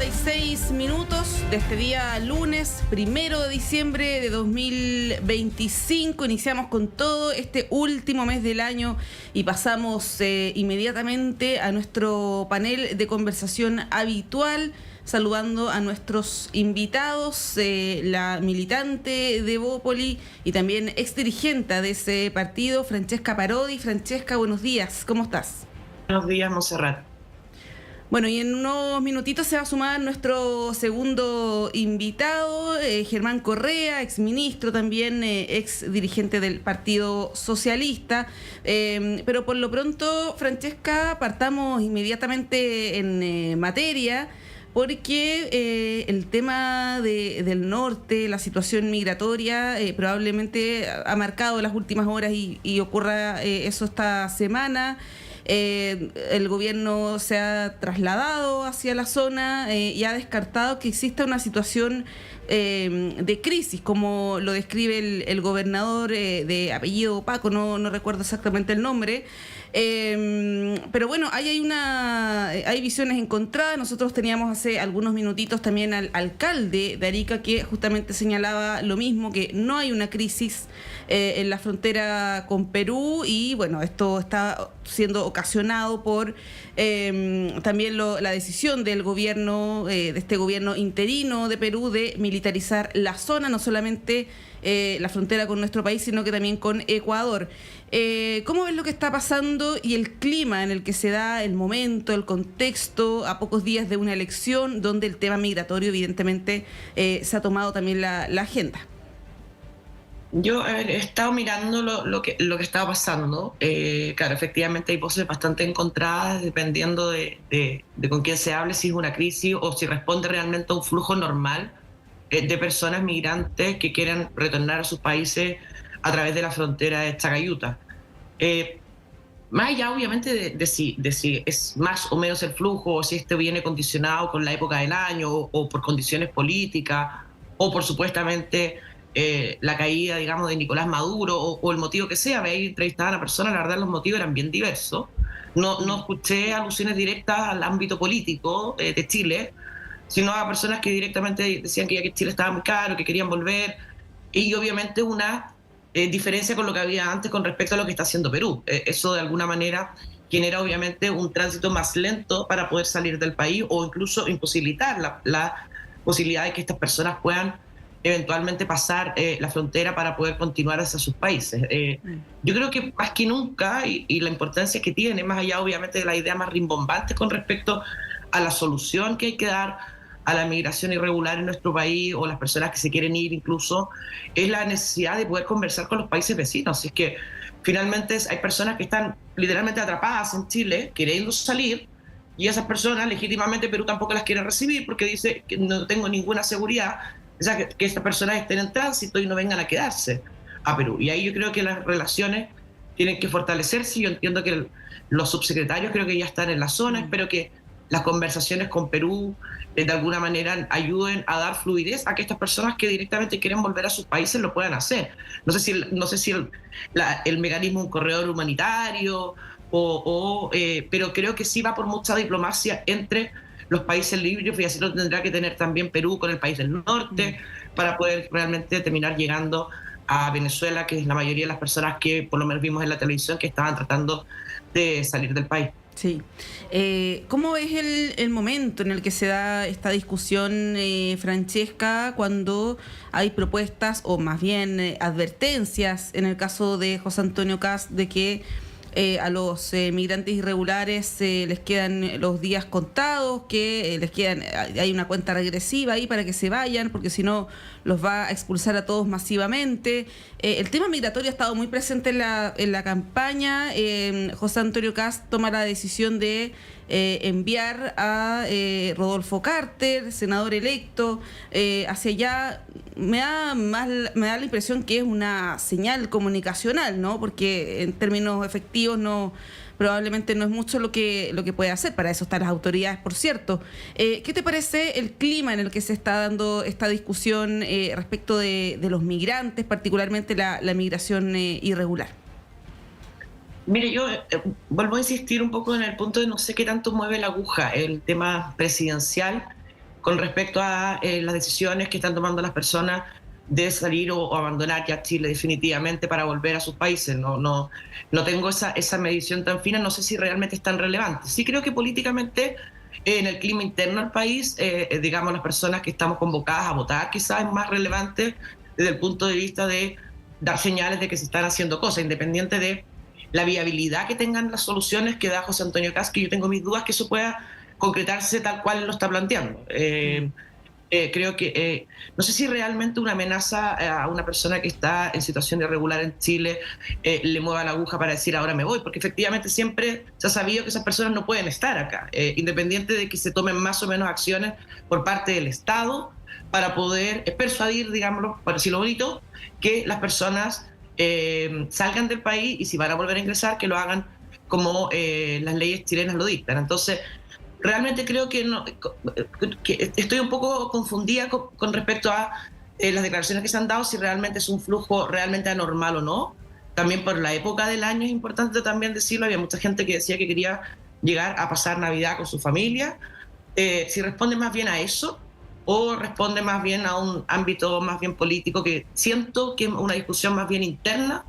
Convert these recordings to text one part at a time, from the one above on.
36 de este día lunes 1 de diciembre de 2025. Iniciamos con todo este último mes del año y pasamos inmediatamente a nuestro panel de conversación habitual, saludando a nuestros invitados, la militante de Evópoli y también exdirigente de ese partido, Francesca Parodi. Francesca, buenos días, ¿cómo estás? Buenos días, Montserrat. Bueno, y en unos minutitos se va a sumar nuestro segundo invitado, Germán Correa, exministro también, ex dirigente del Partido Socialista. Pero por lo pronto, Francesca, partamos inmediatamente en materia, porque el tema del norte, la situación migratoria, probablemente ha marcado las últimas horas y ocurra eso esta semana. El gobierno se ha trasladado hacia la zona y ha descartado que exista una situación de crisis, como lo describe el gobernador de apellido Paco, no recuerdo exactamente el nombre. Pero bueno, hay visiones encontradas. Nosotros teníamos hace algunos minutitos también al alcalde de Arica, que justamente señalaba lo mismo, que no hay una crisis en la frontera con Perú, y bueno, esto está siendo ocasionado por también la decisión del gobierno, de este gobierno interino de Perú, de militarizar la zona, no solamente la frontera con nuestro país, sino que también con Ecuador. ¿Cómo ves lo que está pasando y el clima en el que se da el momento, el contexto, a pocos días de una elección donde el tema migratorio evidentemente se ha tomado también la agenda? Yo he estado mirando lo que estaba pasando. Claro, efectivamente hay voces bastante encontradas dependiendo de con quién se hable, si es una crisis o si responde realmente a un flujo normal de personas migrantes que quieren retornar a sus países a través de la frontera de Chacayuta. Más allá, obviamente, de si es más o menos el flujo, o si esto viene condicionado con la época del año, o por condiciones políticas, o por supuestamente la caída, digamos, de Nicolás Maduro, o el motivo que sea. Ahí entrevistaba a una persona, la verdad los motivos eran bien diversos. No escuché alusiones directas al ámbito político de Chile, sino a personas que directamente decían que ya que Chile estaba muy caro, que querían volver, y obviamente una diferencia con lo que había antes con respecto a lo que está haciendo Perú. Eso de alguna manera genera obviamente un tránsito más lento para poder salir del país, o incluso imposibilitar la posibilidad de que estas personas puedan eventualmente pasar la frontera para poder continuar hacia sus países. Yo creo que más que nunca, y la importancia que tiene, más allá obviamente de la idea más rimbombante con respecto a la solución que hay que dar a la migración irregular en nuestro país, o las personas que se quieren ir incluso, es la necesidad de poder conversar con los países vecinos. Es que finalmente hay personas que están literalmente atrapadas en Chile, queriendo salir, y esas personas legítimamente Perú tampoco las quiere recibir porque dice que no tengo ninguna seguridad, o sea, que estas personas estén en tránsito y no vengan a quedarse a Perú. Y ahí yo creo que las relaciones tienen que fortalecerse. Yo entiendo que los subsecretarios creo que ya están en la zona. Espero que las conversaciones con Perú de alguna manera ayuden a dar fluidez a que estas personas que directamente quieren volver a sus países lo puedan hacer. No sé si el mecanismo un corredor humanitario, pero creo que sí va por mucha diplomacia entre los países libres, y así lo tendrá que tener también Perú con el país del norte, para poder realmente terminar llegando a Venezuela, que es la mayoría de las personas que por lo menos vimos en la televisión que estaban tratando de salir del país. Sí. ¿Cómo ves el momento en el que se da esta discusión, Francesca, cuando hay propuestas, o más bien advertencias, en el caso de José Antonio Kast, de que a los migrantes irregulares les quedan los días contados, que hay una cuenta regresiva ahí para que se vayan, porque si no los va a expulsar a todos masivamente? El tema migratorio ha estado muy presente en la campaña. José Antonio Kast toma la decisión de enviar a Rodolfo Carter, senador electo, hacia allá. Me da la impresión que es una señal comunicacional, ¿no? Porque en términos efectivos probablemente no es mucho lo que puede hacer. Para eso están las autoridades, por cierto. ¿Qué te parece el clima en el que se está dando esta discusión respecto de los migrantes, particularmente la migración irregular? Mire, yo vuelvo a insistir un poco en el punto de no sé qué tanto mueve la aguja el tema presidencial con respecto a las decisiones que están tomando las personas de salir o abandonar ya Chile definitivamente para volver a sus países. No tengo esa medición tan fina, no sé si realmente es tan relevante. Sí creo que políticamente en el clima interno del país, digamos, las personas que estamos convocadas a votar quizás es más relevante desde el punto de vista de dar señales de que se están haciendo cosas, independiente de la viabilidad que tengan las soluciones que da José Antonio Kast, que yo tengo mis dudas que eso pueda concretarse tal cual lo está planteando. Creo que no sé si realmente una amenaza a una persona que está en situación irregular en Chile le mueva la aguja para decir ahora me voy, porque efectivamente siempre se ha sabido que esas personas no pueden estar acá, independiente de que se tomen más o menos acciones por parte del Estado para poder persuadir, digámoslo, por decirlo bonito, que las personas salgan del país y si van a volver a ingresar, que lo hagan como las leyes chilenas lo dictan. Entonces, realmente creo que estoy un poco confundida con respecto a las declaraciones que se han dado, si realmente es un flujo realmente anormal o no. También por la época del año es importante también decirlo, había mucha gente que decía que quería llegar a pasar Navidad con su familia. Si responde más bien a eso o responde más bien a un ámbito más bien político, que siento que es una discusión más bien interna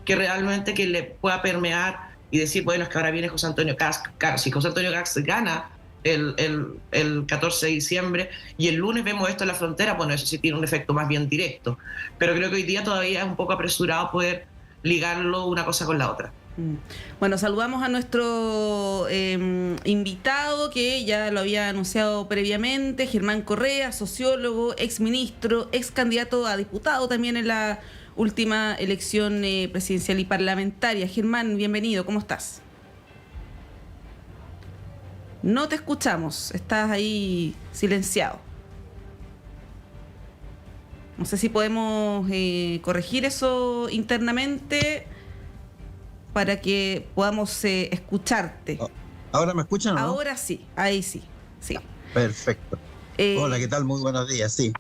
que realmente que le pueda permear y decir, bueno, es que ahora viene José Antonio Kast. Claro, si José Antonio Kast gana el 14 de diciembre y el lunes vemos esto en la frontera, bueno, eso sí tiene un efecto más bien directo. Pero creo que hoy día todavía es un poco apresurado poder ligarlo una cosa con la otra. Bueno, saludamos a nuestro invitado, que ya lo había anunciado previamente, Germán Correa, sociólogo, exministro, ex candidato a diputado también en la última elección presidencial y parlamentaria. Germán, bienvenido, ¿cómo estás? No te escuchamos, estás ahí silenciado. No sé si podemos corregir eso internamente para que podamos escucharte. ¿Ahora me escuchan o no? Ahora sí, ahí sí. Perfecto. Hola, ¿qué tal? Muy buenos días, sí.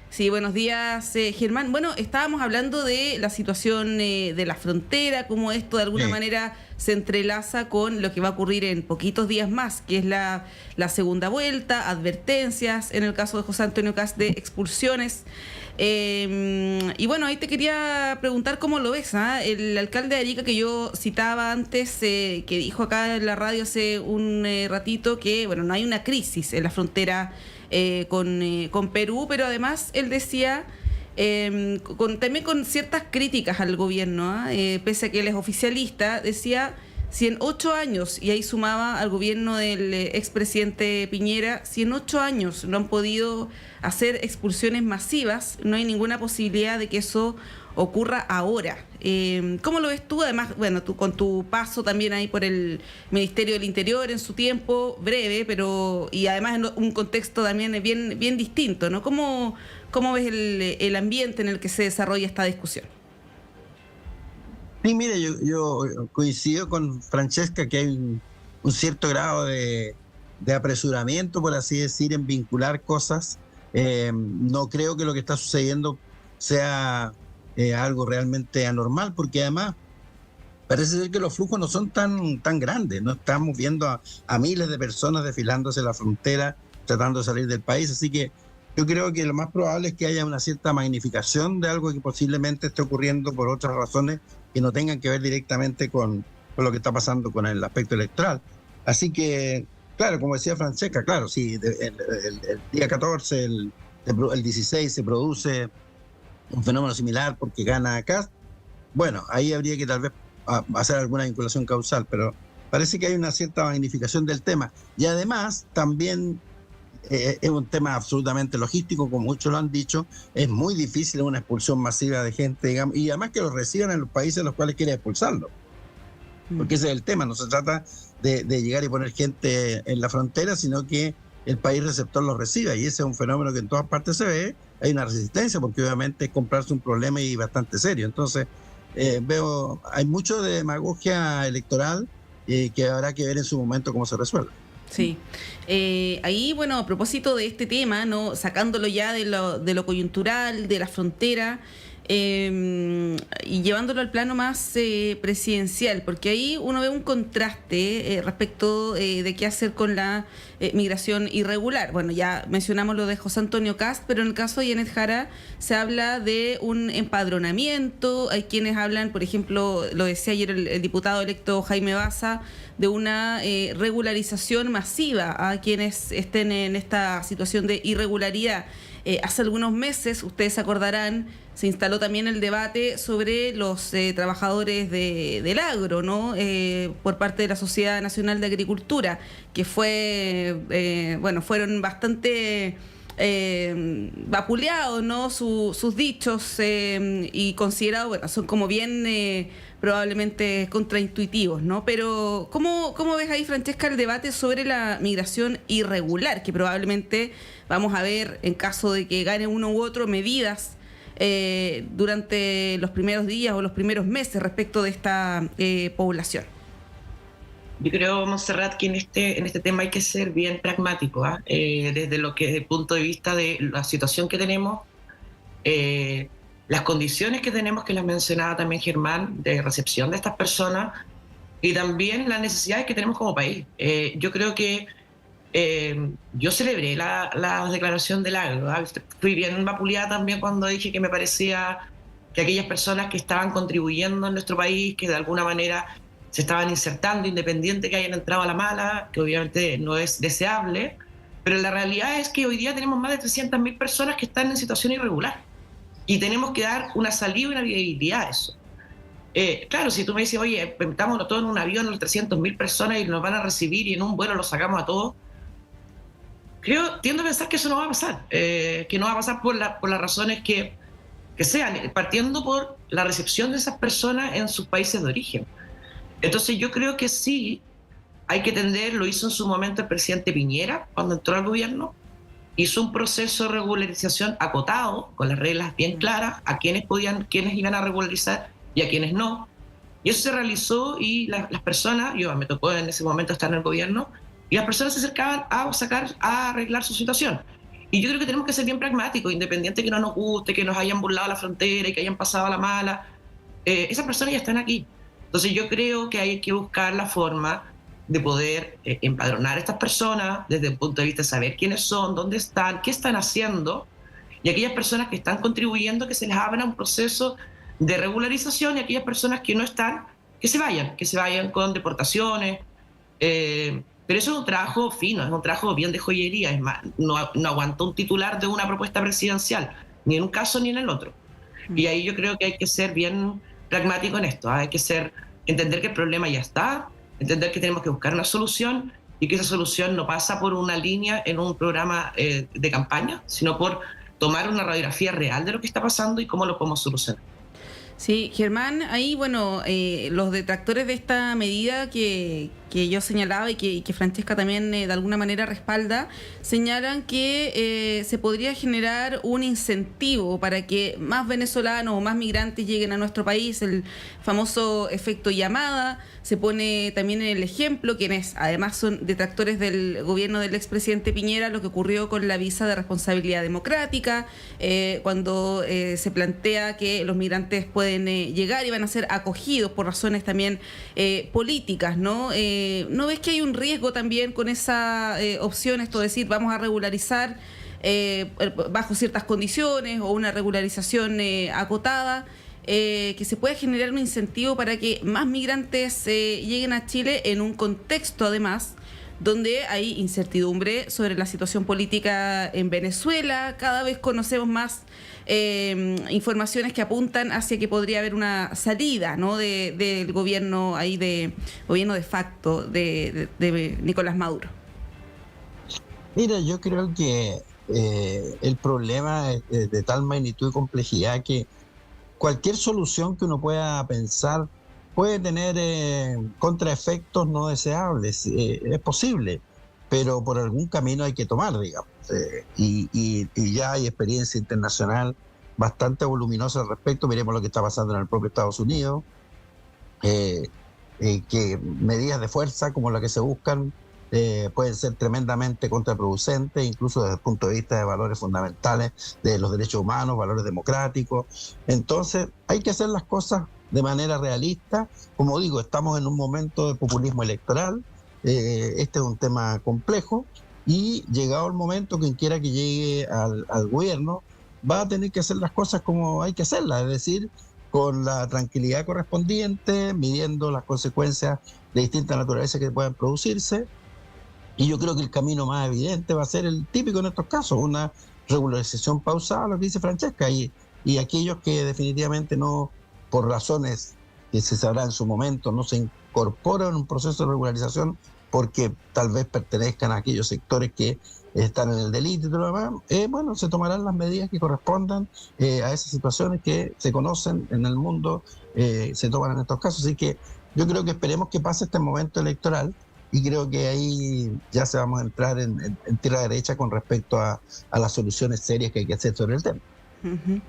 Sí, buenos días, Germán. Bueno, estábamos hablando de la situación de la frontera, cómo esto de alguna manera se entrelaza con lo que va a ocurrir en poquitos días más, que es la segunda vuelta, advertencias, en el caso de José Antonio Kast, de expulsiones. Y bueno, ahí te quería preguntar cómo lo ves, ¿eh? El alcalde de Arica que yo citaba antes, que dijo acá en la radio hace un ratito que, bueno, no hay una crisis en la frontera con Perú, pero además él decía, también con ciertas críticas al gobierno, pese a que él es oficialista, decía, si en 8 años, y ahí sumaba al gobierno del expresidente Piñera, si en 8 años no han podido hacer expulsiones masivas, no hay ninguna posibilidad de que eso ocurra ahora. ¿Cómo lo ves tú? Además, bueno, tú con tu paso también ahí por el Ministerio del Interior en su tiempo, breve, pero y además en un contexto también bien distinto, ¿no? ¿Cómo ves el ambiente en el que se desarrolla esta discusión? Sí, mire, yo coincido con Francesca que hay un cierto grado de apresuramiento, por así decir, en vincular cosas. No creo que lo que está sucediendo sea algo realmente anormal, porque además parece ser que los flujos no son tan grandes. No estamos viendo a miles de personas desfilándose la frontera, tratando de salir del país. Así que yo creo que lo más probable es que haya una cierta magnificación de algo que posiblemente esté ocurriendo por otras razones que no tengan que ver directamente con lo que está pasando con el aspecto electoral. Así que, claro, como decía Francesca, claro, sí, el día 14, el 16 se produce un fenómeno similar porque gana Kast. Bueno, ahí habría que tal vez hacer alguna vinculación causal, pero parece que hay una cierta magnificación del tema. Y además, también es un tema absolutamente logístico, como muchos lo han dicho. Es muy difícil una expulsión masiva de gente, digamos, y además que lo reciban en los países en los cuales quiere expulsarlo. Porque ese es el tema, no se trata de llegar y poner gente en la frontera, sino que el país receptor lo reciba, y ese es un fenómeno que en todas partes se ve. Hay una resistencia porque obviamente es comprarse un problema y bastante serio. Entonces hay mucho de demagogia electoral que habrá que ver en su momento cómo se resuelve. Sí. Ahí, bueno, a propósito de este tema, no sacándolo ya de lo coyuntural, de la frontera, y llevándolo al plano más presidencial, porque ahí uno ve un contraste respecto de qué hacer con la migración irregular. Bueno, ya mencionamos lo de José Antonio Kast, pero en el caso de Yanet Jara se habla de un empadronamiento. Hay quienes hablan, por ejemplo, lo decía ayer el diputado electo Jaime Baza, de una regularización masiva a quienes estén en esta situación de irregularidad. Hace algunos meses, ustedes se acordarán, se instaló también el debate sobre los trabajadores del agro, ¿no? Por parte de la Sociedad Nacional de Agricultura, que fueron bastante vapuleados, ¿no? Sus dichos y considerados, bueno, son como bien probablemente contraintuitivos, ¿no? Pero ¿cómo ves ahí, Francesca, el debate sobre la migración irregular, que probablemente vamos a ver, en caso de que gane uno u otro, medidas durante los primeros días o los primeros meses respecto de esta población? Yo creo, Montserrat, que en este tema hay que ser bien pragmático, desde el punto de vista de la situación que tenemos, las condiciones que tenemos, que las mencionaba también Germán, de recepción de estas personas, y también las necesidades que tenemos como país. Yo creo que yo celebré la declaración del agro. Fui bien vapuleada también cuando dije que me parecía que aquellas personas que estaban contribuyendo en nuestro país, que de alguna manera se estaban insertando, independiente que hayan entrado a la mala, que obviamente no es deseable, pero la realidad es que hoy día tenemos más de 300.000 personas que están en situación irregular y tenemos que dar una salida y una viabilidad a eso. Claro, si tú me dices, oye, metámonos todos en un avión, las 300.000 personas y nos van a recibir y en un vuelo los sacamos a todos, tiendo a pensar que eso no va a pasar, que no va a pasar por las razones que sean, partiendo por la recepción de esas personas en sus países de origen. Entonces yo creo que sí hay que tender, lo hizo en su momento el presidente Piñera cuando entró al gobierno, hizo un proceso de regularización acotado, con las reglas bien claras, a quienes iban a regularizar y a quienes no. Y eso se realizó y las personas, me tocó en ese momento estar en el gobierno, y las personas se acercaban a arreglar su situación. Y yo creo que tenemos que ser bien pragmáticos, independiente que no nos guste, que nos hayan burlado la frontera y que hayan pasado a la mala. Esas personas ya están aquí. Entonces yo creo que hay que buscar la forma de poder empadronar a estas personas desde el punto de vista de saber quiénes son, dónde están, qué están haciendo, y aquellas personas que están contribuyendo, que se les abra un proceso de regularización, y aquellas personas que no están, que se vayan con deportaciones. Pero eso es un trabajo fino, es un trabajo bien de joyería. Es más, no aguantó un titular de una propuesta presidencial, ni en un caso ni en el otro. Y ahí yo creo que hay que ser bien pragmático en esto, hay que entender que el problema ya está, entender que tenemos que buscar una solución y que esa solución no pasa por una línea en un programa de campaña, sino por tomar una radiografía real de lo que está pasando y cómo lo podemos solucionar. Sí, Germán, ahí, los detractores de esta medida que yo señalaba y que Francesca también de alguna manera respalda, señalan que se podría generar un incentivo para que más venezolanos o más migrantes lleguen a nuestro país, el famoso efecto llamada. Se pone también el ejemplo, quienes además son detractores del gobierno del expresidente Piñera, lo que ocurrió con la visa de responsabilidad democrática, cuando se plantea que los migrantes pueden llegar y van a ser acogidos por razones también políticas, ¿no? ¿No ves que hay un riesgo también con esa opción, esto de decir vamos a regularizar bajo ciertas condiciones o una regularización acotada, que se puede generar un incentivo para que más migrantes lleguen a Chile en un contexto además donde hay incertidumbre sobre la situación política en Venezuela? Cada vez conocemos más informaciones que apuntan hacia que podría haber una salida, ¿no?, del gobierno ahí gobierno de facto de Nicolás Maduro. Mira, yo creo que el problema es de tal magnitud y complejidad que cualquier solución que uno pueda pensar puede tener contraefectos no deseables. Es posible, pero por algún camino hay que tomar, digamos. Y ya hay experiencia internacional bastante voluminosa al respecto. Miremos lo que está pasando en el propio Estados Unidos, que medidas de fuerza como las que se buscan pueden ser tremendamente contraproducentes, incluso desde el punto de vista de valores fundamentales de los derechos humanos, valores democráticos. Entonces hay que hacer las cosas de manera realista. Como digo, estamos en un momento de populismo electoral, este es un tema complejo, y llegado el momento, quien quiera que llegue al gobierno va a tener que hacer las cosas como hay que hacerlas, es decir, con la tranquilidad correspondiente, midiendo las consecuencias de distinta naturaleza que puedan producirse. Y yo creo que el camino más evidente va a ser el típico en estos casos, una regularización pausada, lo que dice Francesca, y aquellos que definitivamente no, por razones que se sabrá en su momento, no se incorporan en un proceso de regularización porque tal vez pertenezcan a aquellos sectores que están en el delito y todo lo demás, bueno, se tomarán las medidas que correspondan a esas situaciones que se conocen en el mundo, se toman en estos casos. Así que yo creo que esperemos que pase este momento electoral, y creo que ahí ya se vamos a entrar en tierra derecha con respecto a las soluciones serias que hay que hacer sobre el tema. Uh-huh.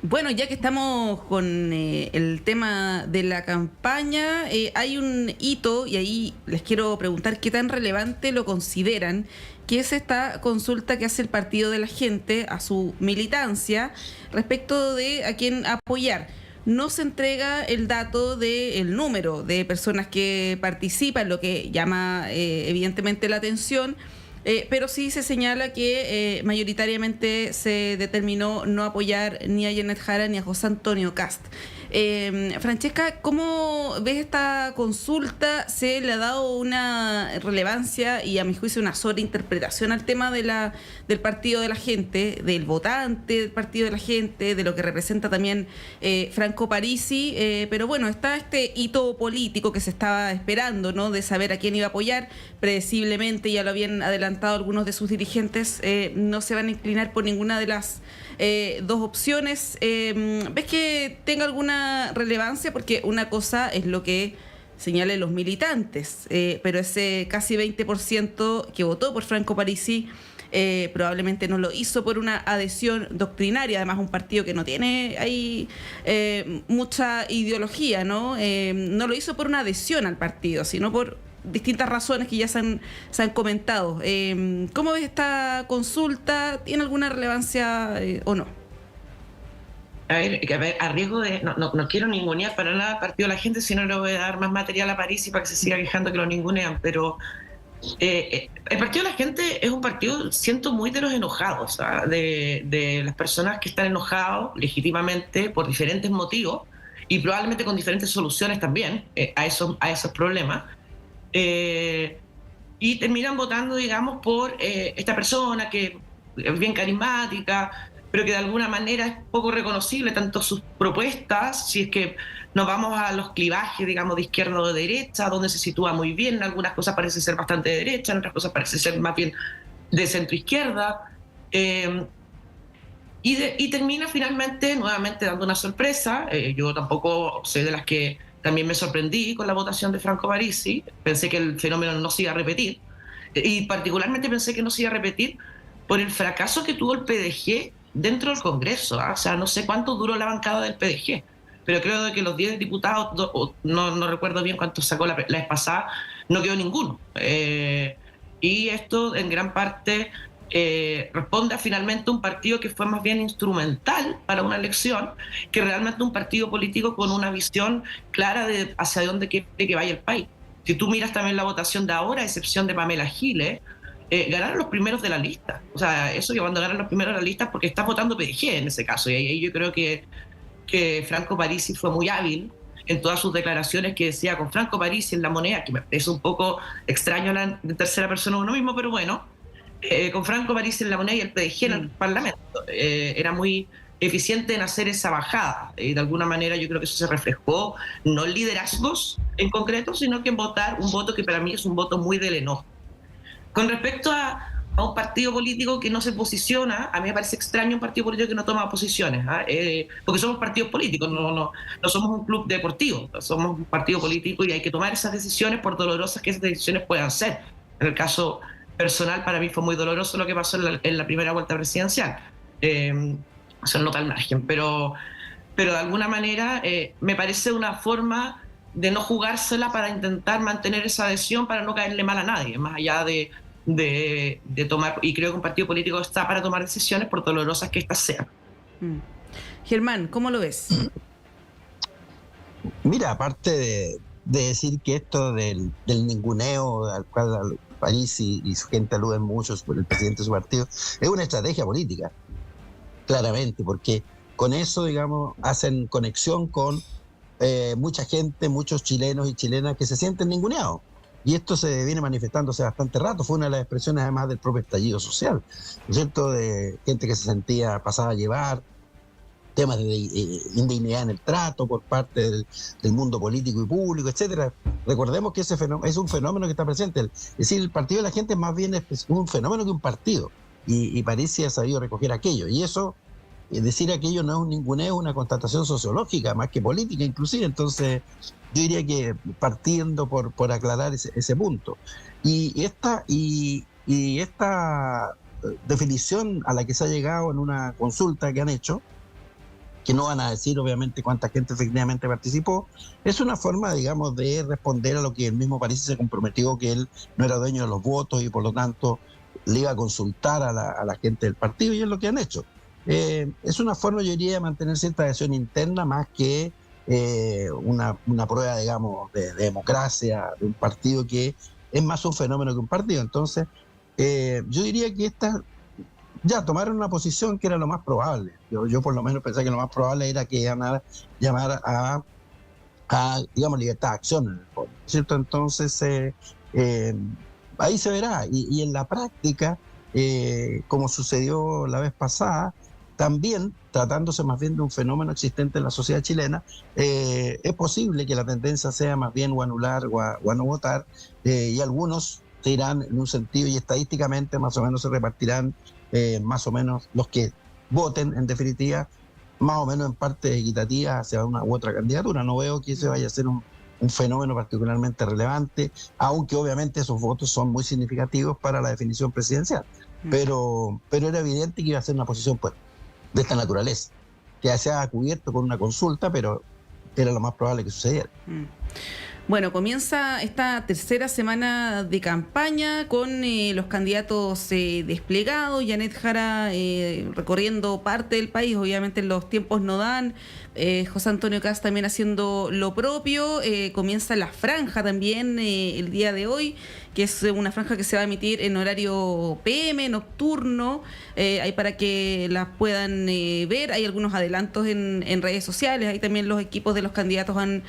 Bueno, ya que estamos con el tema de la campaña, hay un hito, y ahí les quiero preguntar qué tan relevante lo consideran, que es esta consulta que hace el Partido de la Gente a su militancia respecto de a quién apoyar. No se entrega el dato del número de personas que participan, lo que llama evidentemente la atención, pero sí se señala que mayoritariamente se determinó no apoyar ni a Janet Jara ni a José Antonio Kast. Francesca, ¿cómo ves esta consulta? ¿Se le ha dado una relevancia y, a mi juicio, una sobreinterpretación al tema del Partido de la Gente, del votante del Partido de la Gente, de lo que representa también Franco Parisi? Pero bueno, está este hito político que se estaba esperando, ¿no?, de saber a quién iba a apoyar. Predeciblemente, ya lo habían adelantado algunos de sus dirigentes, no se van a inclinar por ninguna de las dos opciones. ¿Ves que tenga alguna relevancia? Porque una cosa es lo que señalen los militantes, pero ese casi 20% que votó por Franco Parisi probablemente no lo hizo por una adhesión doctrinaria, además un partido que no tiene ahí mucha ideología, ¿no? No lo hizo por una adhesión al partido, sino por distintas razones que ya se han comentado. ¿Cómo ves esta consulta? ¿Tiene alguna relevancia o no? A ver, a riesgo de... No quiero ningunear para nada al Partido de la Gente, sino le voy a dar más material a Parisi para que se siga quejando que lo ningunean, pero el Partido de la Gente es un partido, siento, muy de los enojados, de las personas que están enojados legítimamente por diferentes motivos y probablemente con diferentes soluciones también a esos problemas. Y terminan votando, digamos, por esta persona que es bien carismática, pero que de alguna manera es poco reconocible, tanto sus propuestas, si es que nos vamos a los clivajes, digamos, de izquierda o de derecha, donde se sitúa muy bien, algunas cosas parece ser bastante de derecha, en otras cosas parece ser más bien de centro-izquierda, y termina finalmente nuevamente dando una sorpresa. Yo tampoco soy de las que también me sorprendí con la votación de Franco Parisi, pensé que el fenómeno no se iba a repetir, y particularmente pensé que no se iba a repetir por el fracaso que tuvo el PDG dentro del Congreso. O sea, no sé cuánto duró la bancada del PDG, pero creo que los 10 diputados, no recuerdo bien cuántos sacó la vez pasada, no quedó ninguno. Y esto en gran parte responde a finalmente un partido que fue más bien instrumental para una elección que realmente un partido político con una visión clara de hacia dónde quiere que vaya el país. Si tú miras también la votación de ahora, a excepción de Pamela Giles, ganaron los primeros de la lista. O sea, eso que cuando ganan los primeros de la lista porque estás votando PDG en ese caso. Y ahí yo creo que Franco Parisi fue muy hábil en todas sus declaraciones, que decía con Franco Parisi en La Moneda, que me parece un poco extraño la tercera persona de uno mismo, pero bueno, con Franco Parisi en La Moneda y el PDG en el Parlamento. Era muy eficiente en hacer esa bajada. De alguna manera yo creo que eso se reflejó, no en liderazgos en concreto, sino que en votar un voto que para mí es un voto muy del enojo. Con respecto a un partido político que no se posiciona, a mí me parece extraño un partido político que no toma posiciones, porque somos partidos políticos, no somos un club deportivo, somos un partido político y hay que tomar esas decisiones, por dolorosas que esas decisiones puedan ser. En el caso personal, para mí fue muy doloroso lo que pasó en la primera vuelta presidencial. Eso nota al margen, pero de alguna manera me parece una forma no jugársela para intentar mantener esa adhesión, para no caerle mal a nadie, más allá de tomar, y creo que un partido político está para tomar decisiones por dolorosas que éstas sean. Germán, ¿cómo lo ves? Mira, aparte de decir que esto del ninguneo al cual París y su gente aluden mucho, el presidente de su partido, es una estrategia política, claramente, porque con eso, digamos, hacen conexión con mucha gente, muchos chilenos y chilenas que se sienten ninguneados. Y esto se viene manifestándose bastante rato, fue una de las expresiones además del propio estallido social, ¿no es cierto?, de gente que se sentía pasada a llevar, temas de indignidad en el trato por parte del mundo político y público, etcétera. Recordemos que ese fenómeno es un fenómeno que está presente. Es decir, el partido de la gente más bien es un fenómeno que un partido. Y París ha sabido recoger aquello. Y eso, decir aquello no es un ninguneo, es una constatación sociológica, más que política inclusive. Entonces, yo diría que partiendo por aclarar ese punto. Y esta definición a la que se ha llegado en una consulta que han hecho, que no van a decir obviamente cuánta gente efectivamente participó, es una forma, digamos, de responder a lo que el mismo París se comprometió, que él no era dueño de los votos y por lo tanto le iba a consultar a la gente del partido, y es lo que han hecho. Es una forma, yo diría, de mantener cierta adhesión interna más que una prueba, digamos, de democracia de un partido que es más un fenómeno que un partido. Entonces, yo diría que ya tomaron una posición que era lo más probable. Yo por lo menos pensé que lo más probable era que llamar a digamos, libertad de acción en el fondo, ¿cierto? Entonces, ahí se verá. Y en la práctica, como sucedió la vez pasada, también, tratándose más bien de un fenómeno existente en la sociedad chilena, es posible que la tendencia sea más bien o anular o a no votar, y algunos se irán en un sentido, y estadísticamente más o menos se repartirán más o menos los que voten, en definitiva, más o menos en parte equitativa hacia una u otra candidatura. No veo que ese vaya a ser un fenómeno particularmente relevante, aunque obviamente esos votos son muy significativos para la definición presidencial. Pero era evidente que iba a ser una posición pues de esta naturaleza, que se ha cubierto con una consulta, pero era lo más probable que sucediera. Bueno, comienza esta tercera semana de campaña con los candidatos desplegados, Janet Jara recorriendo parte del país, obviamente los tiempos no dan, José Antonio Kast también haciendo lo propio, comienza la franja también el día de hoy, que es una franja que se va a emitir en horario PM, nocturno, ahí para que las puedan ver. Hay algunos adelantos en redes sociales, ahí también los equipos de los candidatos han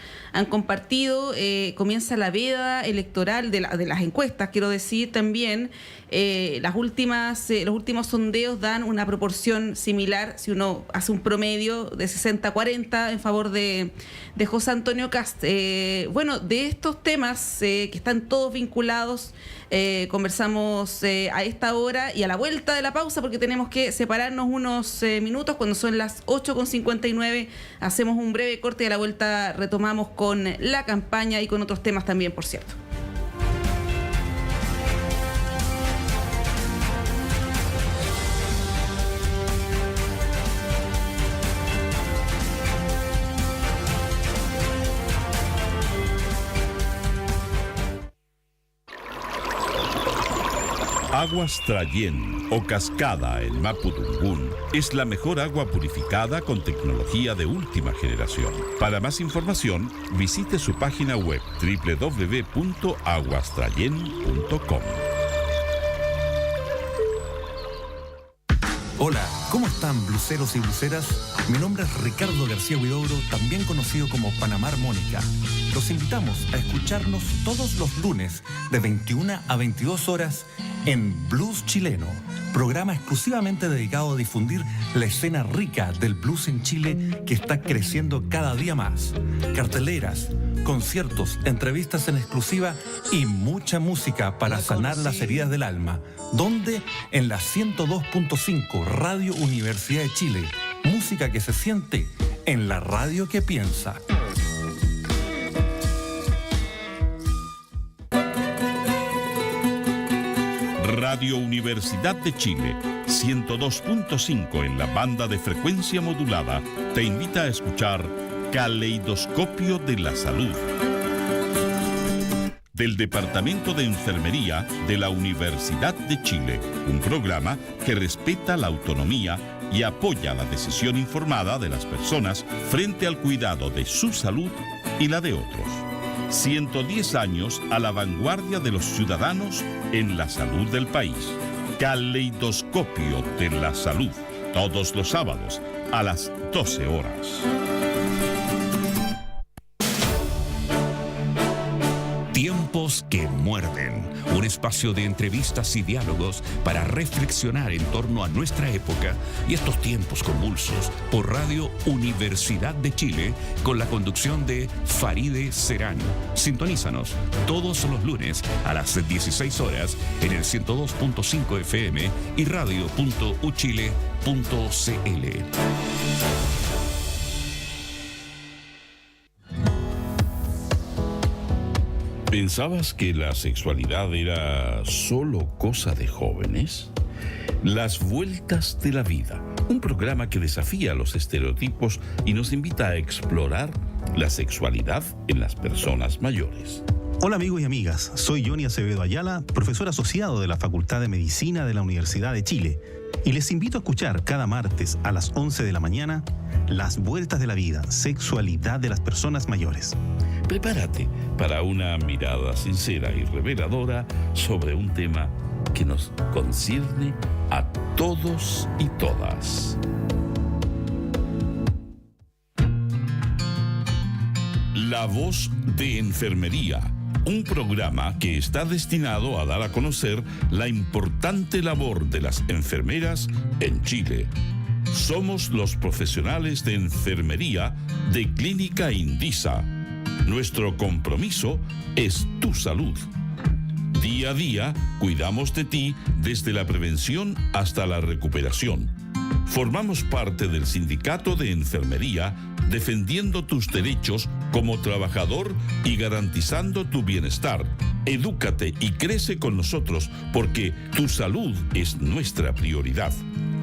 compartido. Comienza la veda electoral de las encuestas, quiero decir también. Los últimos sondeos dan una proporción similar, si uno hace un promedio de 60-40 en favor de José Antonio Kast. Bueno, de estos temas que están todos vinculados, conversamos a esta hora y a la vuelta de la pausa, porque tenemos que separarnos unos minutos. Cuando son las 8:59 hacemos un breve corte y a la vuelta retomamos con la campaña y con otros temas también, por cierto. Aguas Trayén o Cascada en Mapudungún es la mejor agua purificada con tecnología de última generación. Para más información, visite su página web www.aguastrayen.com. Hola, ¿cómo están, bluseros y bluseras? Mi nombre es Ricardo García Huidobro, también conocido como Panamá Armónica. Los invitamos a escucharnos todos los lunes de 21 a 22 horas en Blues Chileno, programa exclusivamente dedicado a difundir la escena rica del blues en Chile, que está creciendo cada día más. Carteleras, conciertos, entrevistas en exclusiva y mucha música para sanar las heridas del alma. ¿Dónde? En la 102.5 Radio Universidad de Chile. Música que se siente en la radio que piensa. Radio Universidad de Chile, 102.5 en la banda de frecuencia modulada, te invita a escuchar Caleidoscopio de la Salud. del Departamento de Enfermería de la Universidad de Chile, un programa que respeta la autonomía y apoya la decisión informada de las personas frente al cuidado de su salud y la de otros. 110 años a la vanguardia de los ciudadanos en la salud del país. Caleidoscopio de la salud, todos los sábados a las 12 horas. Tiempos que muerden, un espacio de entrevistas y diálogos para reflexionar en torno a nuestra época y estos tiempos convulsos por Radio Universidad de Chile con la conducción de Faride Serán. Sintonízanos todos los lunes a las 16 horas en el 102.5 FM y radio.uchile.cl. ¿Pensabas que la sexualidad era solo cosa de jóvenes? Las Vueltas de la Vida, un programa que desafía los estereotipos y nos invita a explorar la sexualidad en las personas mayores. Hola amigos y amigas, soy Johnny Acevedo Ayala, profesor asociado de la Facultad de Medicina de la Universidad de Chile, y les invito a escuchar cada martes a las 11 de la mañana Las Vueltas de la Vida, sexualidad de las personas mayores. Prepárate para una mirada sincera y reveladora sobre un tema que nos concierne a todos y todas. La Voz de Enfermería, un programa que está destinado a dar a conocer la importante labor de las enfermeras en Chile. Somos los profesionales de enfermería de Clínica Indisa. Nuestro compromiso es tu salud. Día a día, cuidamos de ti desde la prevención hasta la recuperación. Formamos parte del Sindicato de Enfermería, defendiendo tus derechos como trabajador y garantizando tu bienestar. Edúcate y crece con nosotros porque tu salud es nuestra prioridad.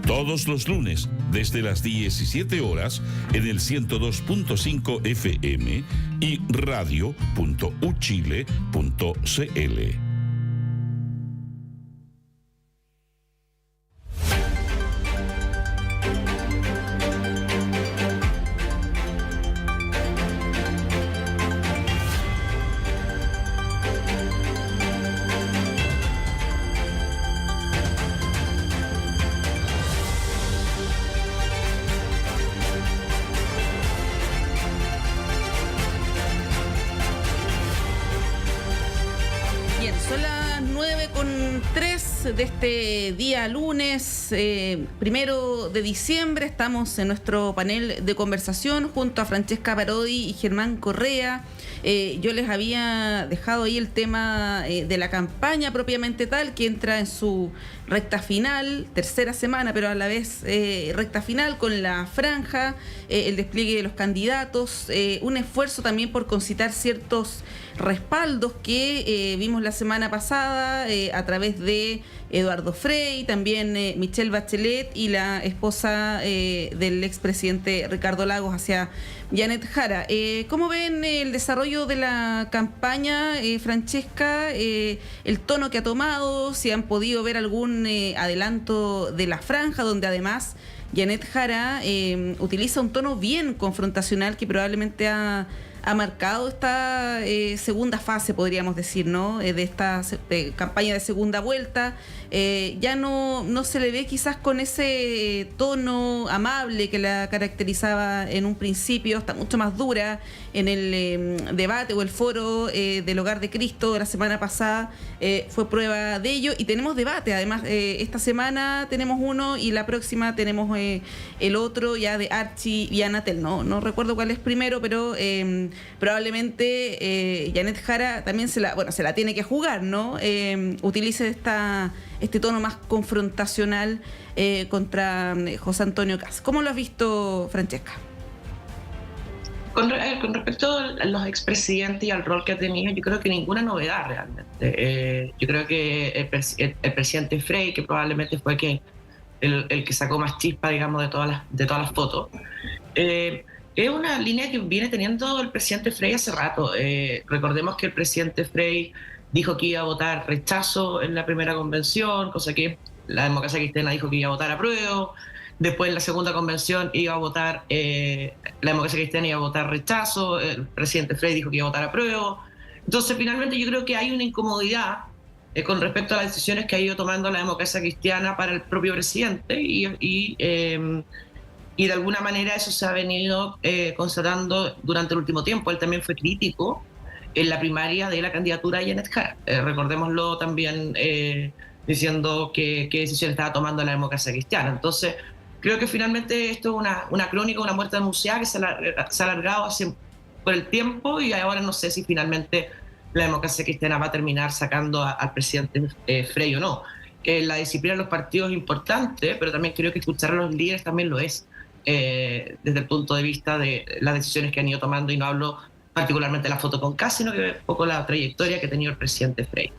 Todos los lunes, desde las 17 horas, en el 102.5 FM y radio.uchile.cl. De este día lunes, 1 de diciembre, estamos en nuestro panel de conversación junto a Francesca Parodi y Germán Correa. Yo les había dejado ahí el tema de la campaña propiamente tal, que entra en su recta final, tercera semana, pero a la vez recta final con la franja, el despliegue de los candidatos, un esfuerzo también por concitar ciertos respaldos que vimos la semana pasada a través de Eduardo Frei, también Michelle Bachelet y la esposa del expresidente Ricardo Lagos hacia Janet Jara. ¿Cómo ven el desarrollo de la campaña, Francesca? El tono que ha tomado, si han podido ver algún adelanto de la franja, donde además Janet Jara utiliza un tono bien confrontacional que probablemente ha marcado esta segunda fase, podríamos decir, ¿no? De esta campaña de segunda vuelta. Ya no se le ve quizás con ese tono amable que la caracterizaba en un principio, está mucho más dura en el debate o el foro del Hogar de Cristo de la semana pasada, fue prueba de ello, y tenemos debate, además esta semana tenemos uno y la próxima tenemos el otro ya de Archie y Anatel, no recuerdo cuál es primero, pero probablemente Janet Jara también se la tiene que jugar, ¿no? Utilice este tono más confrontacional contra José Antonio Kast. ¿Cómo lo has visto, Francesca? Con respecto a los expresidentes y al rol que ha tenido, yo creo que ninguna novedad realmente. Yo creo que el presidente Frei, que probablemente fue el que sacó más chispa, digamos, de todas las fotos, Es una línea que viene teniendo el presidente Frey hace rato. Recordemos que el presidente Frey dijo que iba a votar rechazo en la primera convención, cosa que la democracia cristiana dijo que iba a votar apruebo. Después en la segunda convención iba a votar, la democracia cristiana iba a votar rechazo, el presidente Frey dijo que iba a votar apruebo. Entonces finalmente yo creo que hay una incomodidad con respecto a las decisiones que ha ido tomando la democracia cristiana para el propio presidente y de alguna manera eso se ha venido constatando durante el último tiempo. Él también fue crítico en la primaria de la candidatura de Janet Jara. Recordémoslo también diciendo qué decisión estaba tomando la democracia cristiana. Entonces, creo que finalmente esto es una crónica, una muerte anunciada que se ha alargado por el tiempo y ahora no sé si finalmente la democracia cristiana va a terminar sacando al presidente Frey o no. La disciplina de los partidos es importante, pero también creo que escuchar a los líderes también lo es, desde el punto de vista de las decisiones que han ido tomando, y no hablo particularmente de la foto con Kast, sino que un poco la trayectoria que ha tenido el presidente Frey.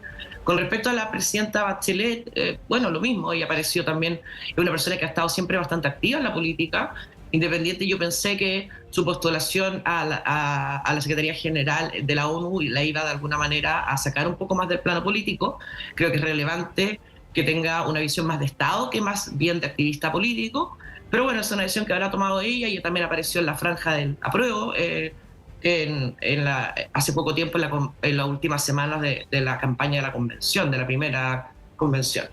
Con respecto a la presidenta Bachelet, bueno, lo mismo, ella apareció también, es una persona que ha estado siempre bastante activa en la política independiente. Yo pensé que su postulación a la Secretaría General de la ONU la iba de alguna manera a sacar un poco más del plano político. Creo que es relevante que tenga una visión más de Estado que más bien de activista político, pero bueno, es una decisión que habrá tomado ella. Ella también apareció en la franja del apruebo, hace poco tiempo, en las últimas semanas de la campaña de la convención, de la primera convención.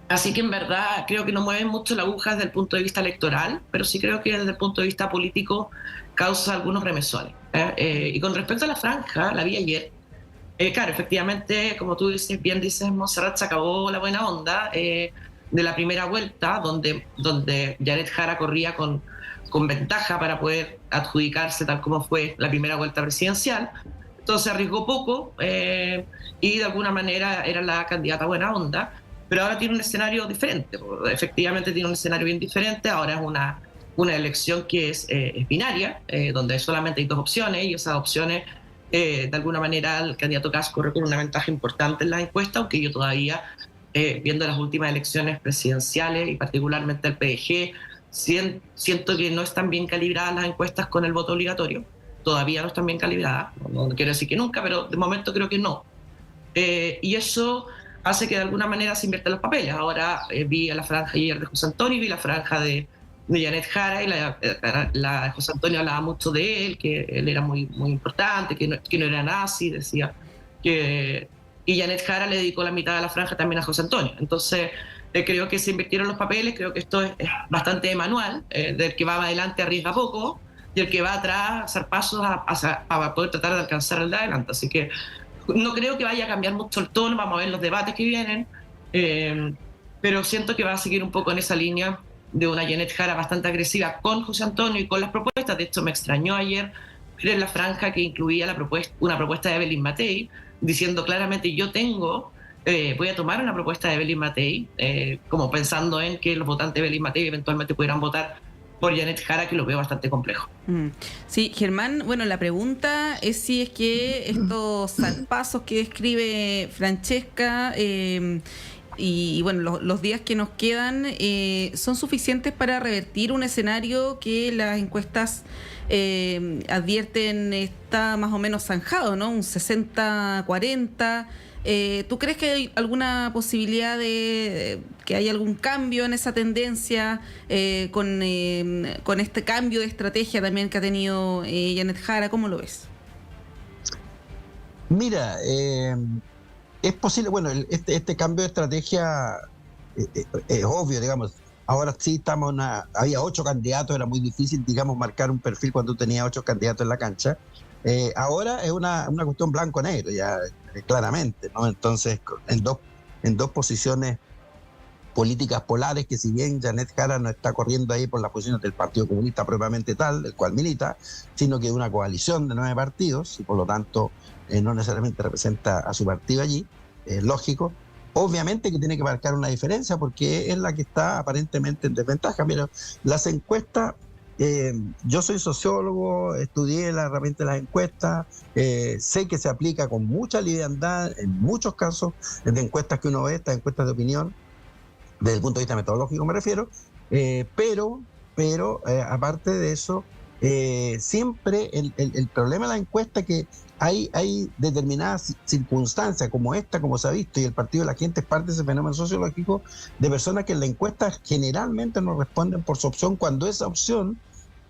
Así que en verdad creo que no mueven mucho la aguja desde el punto de vista electoral, pero sí creo que desde el punto de vista político causa algunos remesones. Y con respecto a la franja, la vi ayer. Claro, efectivamente, como tú bien dices, Montserrat, se acabó la buena onda de la primera vuelta, donde Janet Jara corría con ventaja para poder adjudicarse tal como fue la primera vuelta presidencial. Entonces arriesgó poco y de alguna manera era la candidata buena onda, pero ahora tiene un escenario diferente. Efectivamente tiene un escenario bien diferente. Ahora es una elección que es binaria, donde solamente hay dos opciones, y esas opciones, de alguna manera, el candidato Kast corre con una ventaja importante en las encuestas, aunque yo todavía, viendo las últimas elecciones presidenciales y particularmente el PDG, siento que no están bien calibradas las encuestas con el voto obligatorio. Todavía no están bien calibradas, no quiero decir que nunca, pero de momento creo que no. Y eso hace que de alguna manera se inviertan los papeles. Ahora vi a la franja ayer de José Antonio, vi la franja de Janet Jara, y la José Antonio hablaba mucho de él, que él era muy, muy importante, que no era nazi, decía que... Y Janet Jara le dedicó la mitad de la franja también a José Antonio. Entonces creo que se invirtieron los papeles. Creo que esto es bastante de manual, del que va adelante arriesga poco y el que va atrás hacer pasos a poder tratar de alcanzar el de adelante. Así que no creo que vaya a cambiar mucho el tono. Vamos a ver los debates que vienen, pero siento que va a seguir un poco en esa línea de una Janet Jara bastante agresiva con José Antonio y con las propuestas. De hecho, me extrañó ayer ver en la franja que incluía una propuesta de Evelyn Matei, diciendo claramente: yo voy a tomar una propuesta de Evelyn Matei, como pensando en que los votantes de Evelyn Matei eventualmente pudieran votar por Janet Jara, que lo veo bastante complejo. Sí, Germán, bueno, la pregunta es si es que estos salpasos que describe Francesca y bueno, los días que nos quedan son suficientes para revertir un escenario que las encuestas advierten está más o menos zanjado, ¿no? Un 60-40. ¿Tú crees que hay alguna posibilidad de que haya algún cambio en esa tendencia con este cambio de estrategia también que ha tenido Janet Jara? ¿Cómo lo ves? Mira, es posible, bueno, este cambio de estrategia es obvio, digamos. Ahora sí había 8 candidatos, era muy difícil, digamos, marcar un perfil cuando tenía 8 candidatos en la cancha. Ahora es una cuestión blanco-negro, ya claramente, ¿no? Entonces, en dos posiciones políticas polares, que si bien Janet Jara no está corriendo ahí por las posiciones del Partido Comunista propiamente tal, del cual milita, sino que de una coalición de 9 partidos, y por lo tanto no necesariamente representa a su partido allí, es lógico. Obviamente que tiene que marcar una diferencia porque es la que está aparentemente en desventaja. Mira, las encuestas, yo soy sociólogo, estudié la herramienta de las encuestas, sé que se aplica con mucha liviandad en muchos casos de encuestas que uno ve, estas encuestas de opinión, desde el punto de vista metodológico me refiero, pero aparte de eso, siempre el problema de la encuesta es que hay determinadas circunstancias como esta, como se ha visto, y el Partido de la Gente es parte de ese fenómeno sociológico de personas que en la encuesta generalmente no responden por su opción, cuando esa opción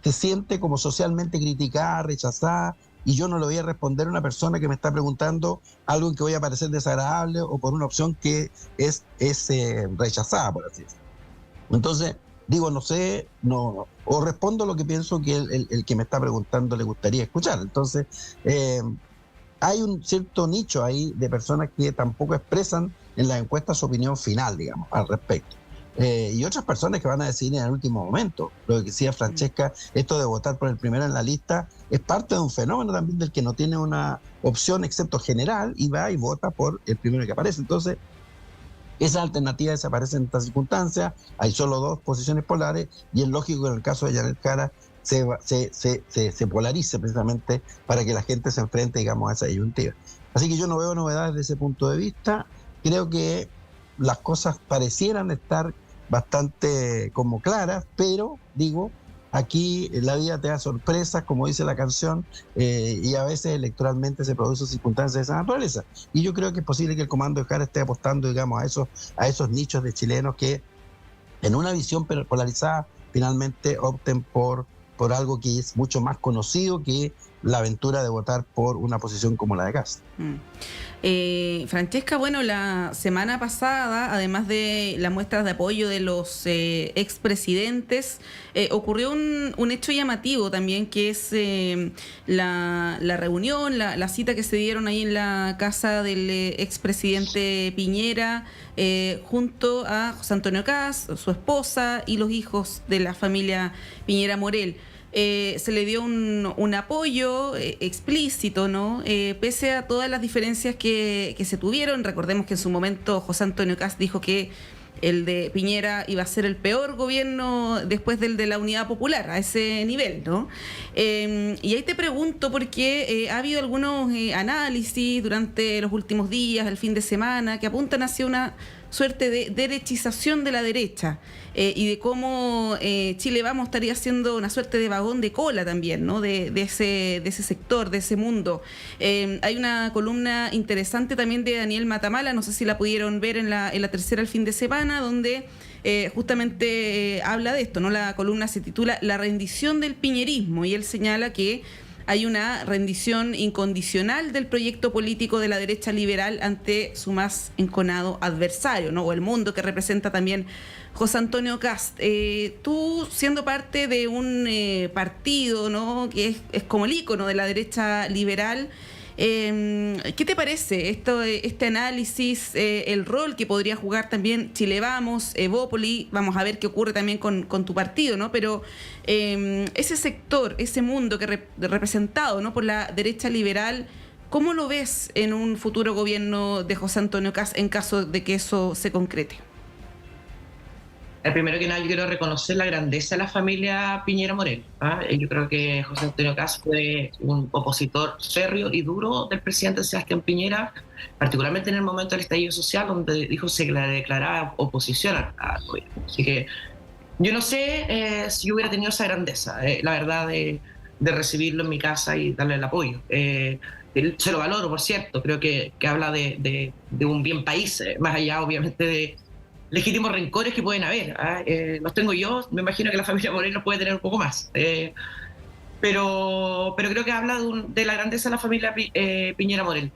se siente como socialmente criticada, rechazada, y yo no le voy a responder a una persona que me está preguntando algo en que voy a parecer desagradable o por una opción que es rechazada, por así decirlo. Entonces, digo, no sé, o respondo lo que pienso que el que me está preguntando le gustaría escuchar. Entonces, hay un cierto nicho ahí de personas que tampoco expresan en las encuestas su opinión final, digamos, al respecto. Y otras personas que van a decidir en el último momento. Lo que decía Francesca, esto de votar por el primero en la lista es parte de un fenómeno también del que no tiene una opción excepto general y va y vota por el primero que aparece. Entonces, esa alternativa desaparece en estas circunstancias, hay solo dos posiciones polares y es lógico que en el caso de Yanet Jara se polarice precisamente para que la gente se enfrente, digamos, a esa disyuntiva. Así que yo no veo novedades desde ese punto de vista. Creo que las cosas parecieran estar bastante como claras, pero digo, aquí la vida te da sorpresas, como dice la canción, y a veces electoralmente se producen circunstancias de esa naturaleza. Y yo creo que es posible que el Comando de Jara esté apostando, digamos, a esos nichos de chilenos que en una visión polarizada finalmente opten por algo que es mucho más conocido que la aventura de votar por una posición como la de Kast. Francesca, bueno, la semana pasada, además de las muestras de apoyo de los expresidentes, ocurrió un hecho llamativo también, que es la reunión, la cita que se dieron ahí en la casa del expresidente Piñera, junto a José Antonio Kast, su esposa y los hijos de la familia Piñera Morel. Se le dio un apoyo explícito, ¿no? Pese a todas las diferencias que se tuvieron. Recordemos que en su momento José Antonio Kast dijo que el de Piñera iba a ser el peor gobierno después del de la Unidad Popular, a ese nivel, ¿no? Y ahí te pregunto, porque ha habido algunos análisis durante los últimos días, el fin de semana, que apuntan hacia una suerte de derechización de la derecha, y de cómo Chile Vamos estaría siendo una suerte de vagón de cola también, ¿no? de ese sector, de ese mundo. Hay una columna interesante también de Daniel Matamala, no sé si la pudieron ver en la tercera el fin de semana, donde justamente habla de esto, ¿no? La columna se titula La rendición del piñerismo, y él señala que hay una rendición incondicional del proyecto político de la derecha liberal ante su más enconado adversario, ¿no? O el mundo que representa también José Antonio Kast. Tú, siendo parte de un partido, ¿no?, que es como el ícono de la derecha liberal, ¿qué te parece este análisis, el rol que podría jugar también Chile Vamos, Evópoli? Vamos a ver qué ocurre también con tu partido, ¿no? Pero ese sector, ese mundo que representado, ¿no?, por la derecha liberal, ¿cómo lo ves en un futuro gobierno de José Antonio Kast en caso de que eso se concrete? Primero que nada, yo quiero reconocer la grandeza de la familia Piñera Morel. Yo creo que José Antonio Kast fue un opositor férreo y duro del presidente Sebastián Piñera, particularmente en el momento del estallido social, donde dijo se le declaraba oposición al gobierno. Así que yo no sé si yo hubiera tenido esa grandeza, la verdad, de recibirlo en mi casa y darle el apoyo. Se lo valoro, por cierto, creo que habla de un bien país, más allá, obviamente, de legítimos rencores que pueden haber. Los tengo yo, me imagino que la familia Morel los puede tener un poco más. Pero creo que habla de la grandeza de la familia Piñera Morel.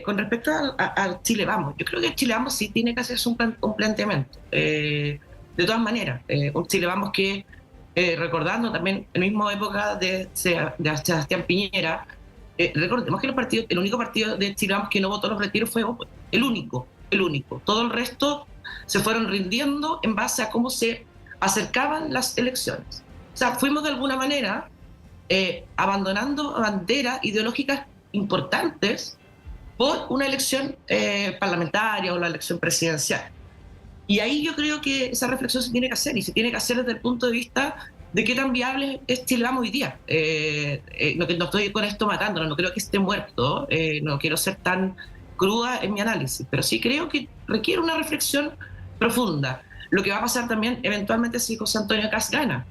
Con respecto a Chile Vamos, yo creo que Chile Vamos sí tiene que hacerse un planteamiento. De todas maneras, un Chile Vamos que, recordando también en la misma época de Sebastián Piñera, recordemos que el único partido de Chile Vamos que no votó los retiros fue el único. Todo el resto se fueron rindiendo en base a cómo se acercaban las elecciones. O sea, fuimos de alguna manera abandonando banderas ideológicas importantes por una elección parlamentaria o la elección presidencial. Y ahí yo creo que esa reflexión se tiene que hacer, y se tiene que hacer desde el punto de vista de qué tan viable es Chile Vamos hoy día. No estoy con esto matándolo, no creo que esté muerto, no quiero ser tan cruda en mi análisis, pero sí creo que requiere una reflexión profunda. Lo que va a pasar también eventualmente si José Antonio Kast gana.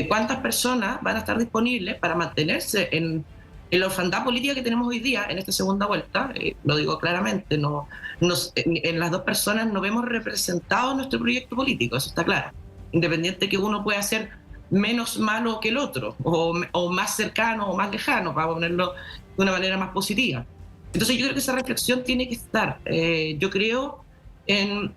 ¿Cuántas personas van a estar disponibles para mantenerse en la orfandad política que tenemos hoy día en esta segunda vuelta? Lo digo claramente, en las dos personas no vemos representado nuestro proyecto político, eso está claro. Independiente que uno pueda ser menos malo que el otro, o más cercano o más lejano, para ponerlo de una manera más positiva. Entonces yo creo que esa reflexión tiene que estar. Yo creo en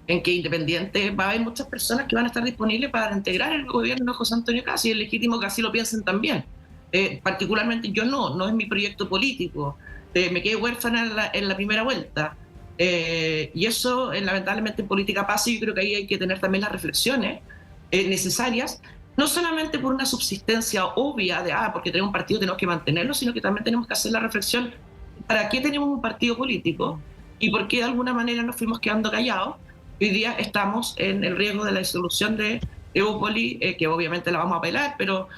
que independiente va a haber muchas personas que van a estar disponibles para integrar el gobierno de José Antonio Kast, y es legítimo que así lo piensen también. Particularmente yo no es mi proyecto político. Me quedé huérfana en la primera vuelta. Y eso, lamentablemente, en política pasa, y yo creo que ahí hay que tener también las reflexiones necesarias, no solamente por una subsistencia obvia de, porque tenemos un partido, tenemos que mantenerlo, sino que también tenemos que hacer la reflexión, ¿para qué tenemos un partido político? ¿Y por qué de alguna manera nos fuimos quedando callados? Hoy día estamos en el riesgo de la disolución de Evópoli, que obviamente la vamos a apelar, pero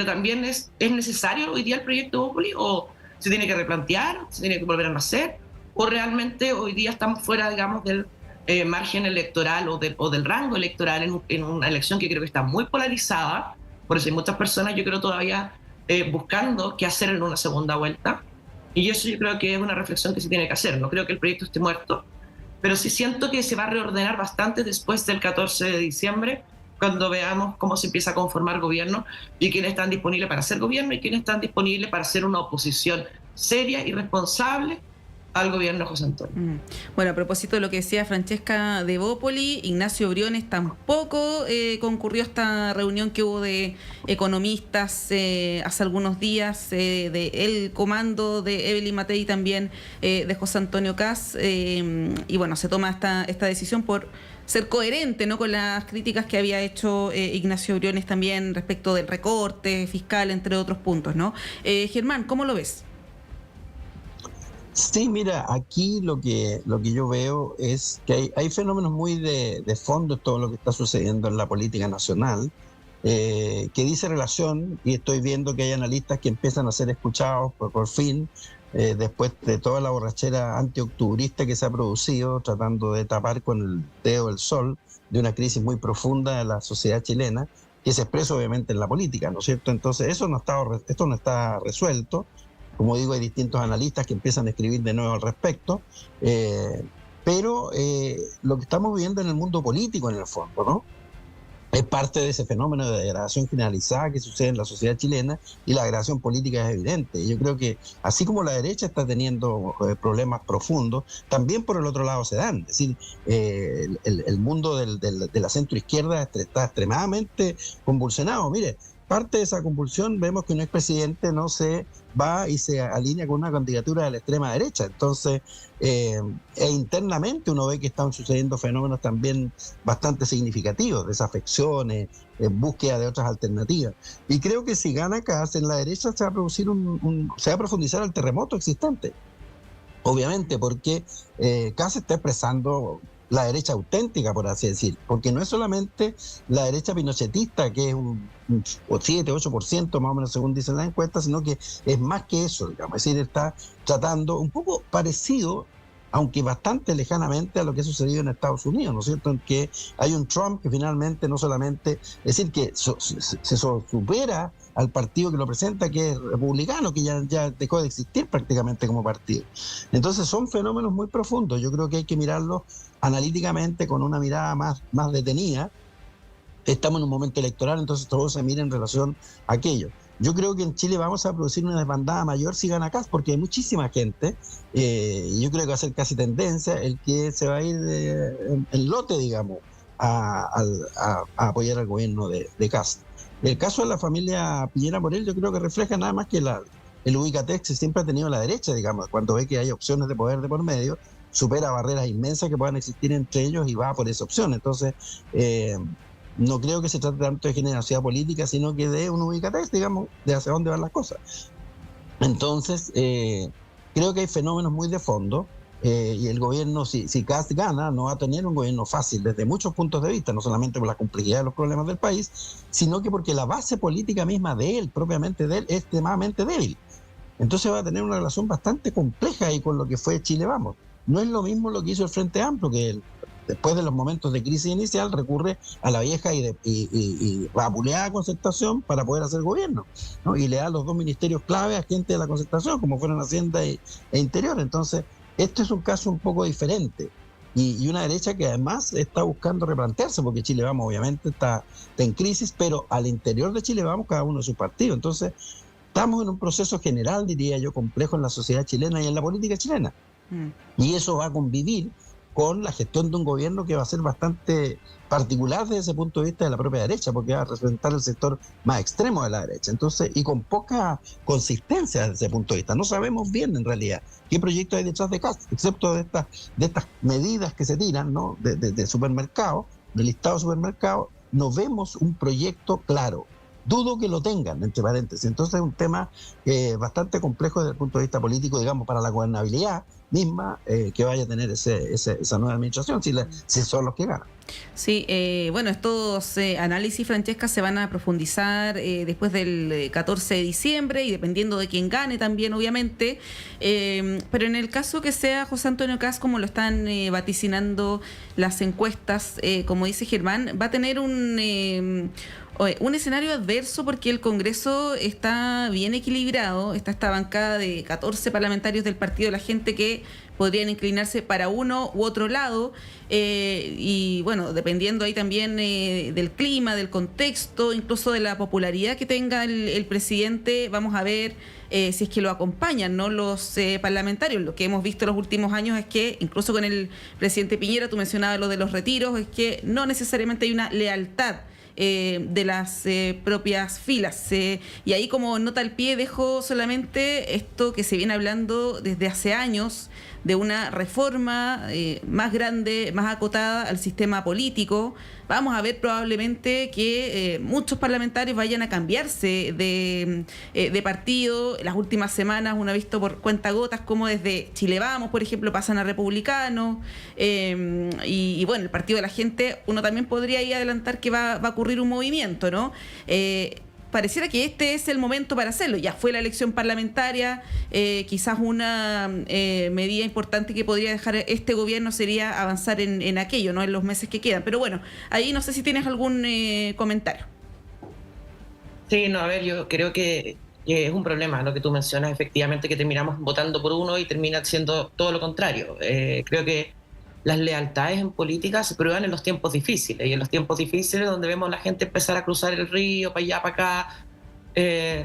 también es necesario hoy día el proyecto Evópoli, o se tiene que replantear, se tiene que volver a nacer, o realmente hoy día estamos fuera, digamos, del margen electoral o del rango electoral en una elección que creo que está muy polarizada. Por eso hay muchas personas, yo creo, todavía buscando qué hacer en una segunda vuelta, y eso yo creo que es una reflexión que se tiene que hacer. No creo que el proyecto esté muerto, pero sí siento que se va a reordenar bastante después del 14 de diciembre, cuando veamos cómo se empieza a conformar gobierno y quiénes están disponibles para hacer gobierno y quiénes están disponibles para hacer una oposición seria y responsable al gobierno de José Antonio. Bueno, a propósito de lo que decía Francesca de Evópoli, Ignacio Briones tampoco concurrió a esta reunión que hubo de economistas hace algunos días, del comando de Evelyn Matei, también de José Antonio Kast, y bueno, se toma esta decisión por ser coherente, ¿no?, con las críticas que había hecho Ignacio Briones también respecto del recorte fiscal, entre otros puntos, ¿no? Germán, ¿cómo lo ves? Sí, mira, aquí lo que yo veo es que hay fenómenos muy de fondo en todo lo que está sucediendo en la política nacional, que dice relación, y estoy viendo que hay analistas que empiezan a ser escuchados por fin, después de toda la borrachera antioctubrista que se ha producido, tratando de tapar con el dedo el sol de una crisis muy profunda de la sociedad chilena, que se expresa obviamente en la política, ¿no es cierto? Entonces esto no está resuelto. Como digo, hay distintos analistas que empiezan a escribir de nuevo al respecto, pero lo que estamos viviendo en el mundo político, en el fondo, ¿no?, es parte de ese fenómeno de degradación generalizada que sucede en la sociedad chilena, y la degradación política es evidente. Yo creo que así como la derecha está teniendo problemas profundos, también por el otro lado se dan. Es decir, el mundo de la centroizquierda está extremadamente convulsionado. Mire, parte de esa convulsión vemos que un expresidente no se va y se alinea con una candidatura de la extrema derecha. Entonces, internamente uno ve que están sucediendo fenómenos también bastante significativos, desafecciones, búsqueda de otras alternativas. Y creo que si gana Kast en la derecha se va a producir se va a profundizar el terremoto existente. Obviamente, porque Kast está expresando la derecha auténtica, por así decir, porque no es solamente la derecha pinochetista, que es un 7-8% más o menos según dicen las encuestas, sino que es más que eso, digamos. Es decir, está tratando un poco parecido, aunque bastante lejanamente, a lo que ha sucedido en Estados Unidos, ¿no es cierto?, en que hay un Trump que finalmente no solamente, es decir, que se supera al partido que lo presenta, que es republicano, que ya dejó de existir prácticamente como partido. Entonces son fenómenos muy profundos. Yo creo que hay que mirarlos analíticamente, con una mirada más detenida. Estamos en un momento electoral, entonces todo se mira en relación a aquello. Yo creo que en Chile vamos a producir una desbandada mayor si gana Kast, porque hay muchísima gente, y yo creo que va a ser casi tendencia el que se va a ir en lote, digamos, a apoyar al gobierno de Kast. El caso de la familia Piñera Morel, yo creo que refleja nada más que el ubicatex que siempre ha tenido la derecha, digamos, cuando ve que hay opciones de poder de por medio, supera barreras inmensas que puedan existir entre ellos y va por esa opción. Entonces, no creo que se trate tanto de generosidad política, sino que de un ubicatex, digamos, de hacia dónde van las cosas. Entonces, creo que hay fenómenos muy de fondo, y el gobierno, si Kast gana, no va a tener un gobierno fácil desde muchos puntos de vista, no solamente por la complejidad de los problemas del país, sino que porque la base política misma de él, propiamente de él, es extremadamente débil. Entonces va a tener una relación bastante compleja ahí con lo que fue Chile Vamos. No es lo mismo lo que hizo el Frente Amplio, que después de los momentos de crisis inicial, recurre a la vieja y vapuleada Concertación para poder hacer gobierno, ¿no? Y le da los 2 ministerios clave a gente de la Concertación, como fueron Hacienda e Interior. Entonces, este es un caso un poco diferente. Y una derecha que además está buscando replantearse, porque Chile Vamos obviamente está en crisis, pero al interior de Chile Vamos cada uno de sus partidos. Entonces, estamos en un proceso general, diría yo, complejo en la sociedad chilena y en la política chilena. Y eso va a convivir con la gestión de un gobierno que va a ser bastante particular desde ese punto de vista de la propia derecha, porque va a representar el sector más extremo de la derecha. Entonces, y con poca consistencia desde ese punto de vista. No sabemos bien, en realidad, qué proyecto hay detrás de Kast, excepto de estas medidas que se tiran, ¿no? de supermercado, del listado de supermercado. No vemos un proyecto claro. Dudo que lo tengan, entre paréntesis. Entonces es un tema bastante complejo desde el punto de vista político, digamos, para la gobernabilidad misma que vaya a tener esa nueva administración, si son los que ganan. Sí, bueno, estos análisis, Francesca, se van a profundizar después del 14 de diciembre y dependiendo de quién gane también, obviamente. Pero en el caso que sea José Antonio Kast, como lo están vaticinando las encuestas, como dice Germán, va a tener un escenario adverso porque el Congreso está bien equilibrado, está esta bancada de 14 parlamentarios del Partido de la Gente que podrían inclinarse para uno u otro lado, y bueno, dependiendo ahí también del clima, del contexto, incluso de la popularidad que tenga el presidente, vamos a ver si es que lo acompañan, ¿no?, los parlamentarios. Lo que hemos visto en los últimos años es que, incluso con el presidente Piñera, tú mencionabas lo de los retiros, es que no necesariamente hay una lealtad de las propias filas. Y ahí, como nota al pie, dejo solamente esto que se viene hablando desde hace años, de una reforma más grande, más acotada al sistema político. Vamos a ver probablemente que muchos parlamentarios vayan a cambiarse de partido. Las últimas semanas uno ha visto por cuentagotas como desde Chile Vamos, por ejemplo, pasan a Republicanos. Y bueno, el Partido de la Gente, uno también podría ahí adelantar que va a ocurrir un movimiento, ¿no? Pareciera que este es el momento para hacerlo. Ya fue la elección parlamentaria, quizás una medida importante que podría dejar este gobierno sería avanzar en aquello, ¿no?, en los meses que quedan. Pero bueno, ahí no sé si tienes algún comentario. Sí, no, a ver, yo creo que es un problema lo que tú mencionas, efectivamente, que terminamos votando por uno y termina siendo todo lo contrario. Creo que las lealtades en política se prueban en los tiempos difíciles, y en los tiempos difíciles donde vemos a la gente empezar a cruzar el río para allá, para acá.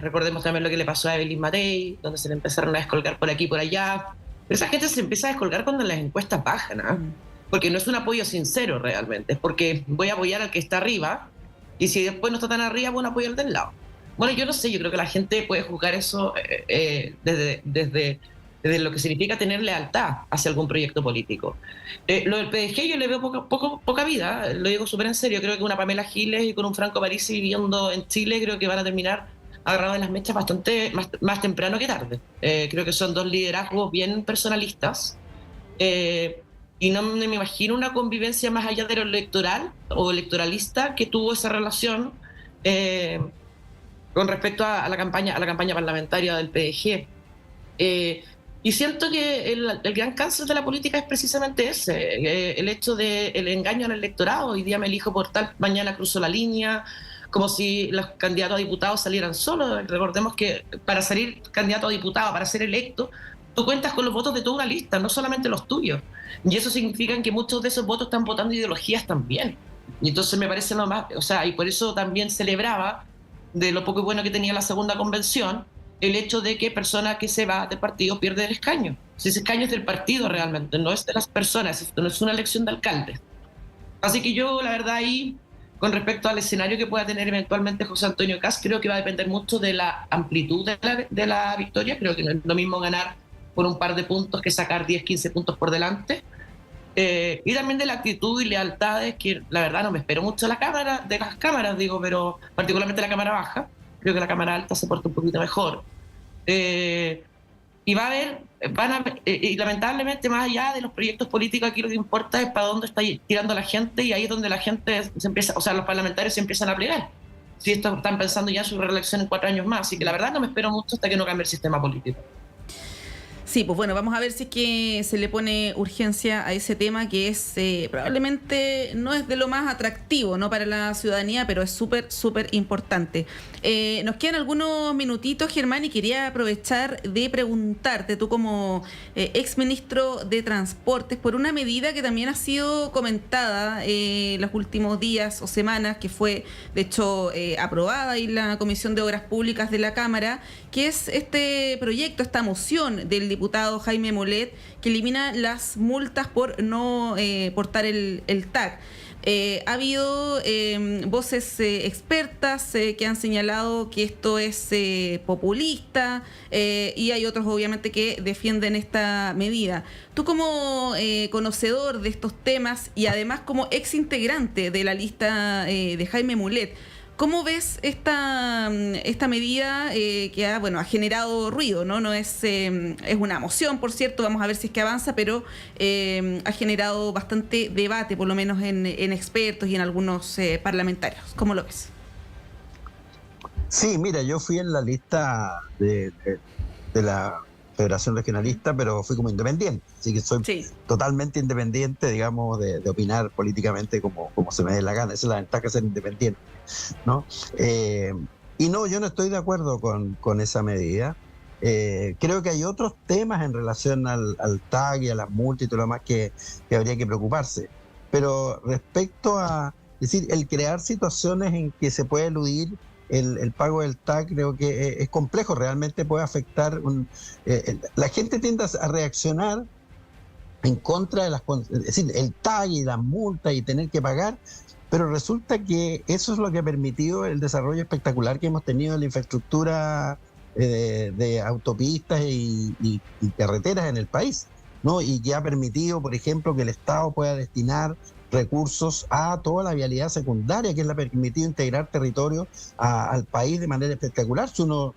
Recordemos también lo que le pasó a Evelyn Matei, donde se le empezaron a descolgar por aquí, por allá. Pero esa gente se empieza a descolgar cuando las encuestas bajan, ¿eh? Porque no es un apoyo sincero realmente, es porque voy a apoyar al que está arriba, y si después no está tan arriba, voy a apoyar al del lado. Bueno, yo no sé, yo creo que la gente puede juzgar eso desde lo que significa tener lealtad hacia algún proyecto político. Lo del PDG yo le veo poca vida, lo digo súper en serio. Creo que una Pamela Giles y con un Franco Parisi viviendo en Chile, creo que van a terminar agarrados en las mechas bastante más temprano que tarde. Creo que son dos liderazgos bien personalistas, y no me imagino una convivencia más allá de lo electoral o electoralista que tuvo esa relación con respecto a la campaña parlamentaria del PDG. Y siento que el gran cáncer de la política es precisamente ese, el hecho del engaño al electorado. Hoy día me elijo por tal, mañana cruzo la línea, como si los candidatos a diputados salieran solos. Recordemos que para salir candidato a diputado, para ser electo, tú cuentas con los votos de toda una lista, no solamente los tuyos. Y eso significa que muchos de esos votos están votando ideologías también. Y entonces me parece lo más, y por eso también celebraba de lo poco y bueno que tenía la segunda convención, el hecho de que persona que se va del partido pierde el escaño. Si ese escaño es del partido realmente, no es de las personas, esto no es una elección de alcalde. Así que yo, la verdad, ahí, con respecto al escenario que pueda tener eventualmente José Antonio Kast, creo que va a depender mucho de la amplitud de la victoria. Creo que no es lo mismo ganar por un par de puntos que sacar 10, 15 puntos por delante. Y también de la actitud y lealtades, que la verdad no me espero mucho de las cámaras, pero particularmente la cámara baja. Creo que la cámara alta se porta un poquito mejor. Y va a haber, y lamentablemente, más allá de los proyectos políticos, aquí lo que importa es para dónde está tirando la gente, y ahí es donde la gente se empieza, los parlamentarios se empiezan a plegar. Si esto están pensando ya en su reelección en 4 años más. Así que la verdad no me espero mucho hasta que no cambie el sistema político. Sí, pues bueno, vamos a ver si es que se le pone urgencia a ese tema que es probablemente no es de lo más atractivo, ¿no?, para la ciudadanía, pero es súper, súper importante. Nos quedan algunos minutitos, Germán, y quería aprovechar de preguntarte, tú como exministro de Transportes, por una medida que también ha sido comentada los últimos días o semanas, que fue, de hecho, aprobada en la Comisión de Obras Públicas de la Cámara, que es este proyecto, esta moción del diputado Jaime Mulet, que elimina las multas por no portar el tag. Ha habido voces expertas que han señalado que esto es populista y hay otros obviamente que defienden esta medida. Tú como conocedor de estos temas y además como ex integrante de la lista de Jaime Mulet, ¿cómo ves esta medida que ha generado ruido, ¿no? No es una moción, por cierto, vamos a ver si es que avanza, pero ha generado bastante debate, por lo menos en expertos y en algunos parlamentarios. ¿Cómo lo ves? Sí, mira, yo fui en la lista de la Federación Regionalista, pero fui como independiente, así que soy totalmente independiente, digamos, de opinar políticamente como se me dé la gana. Esa es la ventaja de ser independiente, ¿no? Y no, yo no estoy de acuerdo con esa medida. Creo que hay otros temas en relación al TAG y a las multas y todo lo demás que habría que preocuparse. Pero respecto a, es decir, el crear situaciones en que se puede eludir el pago del TAG, creo que es complejo, realmente puede afectar. La gente tiende a reaccionar en contra de es decir, el TAG y las multas y tener que pagar, pero resulta que eso es lo que ha permitido el desarrollo espectacular que hemos tenido en la infraestructura de autopistas y carreteras en el país, ¿no? Y que ha permitido, por ejemplo, que el Estado pueda destinar recursos a toda la vialidad secundaria, que le ha permitido integrar territorio al país de manera espectacular. Si uno,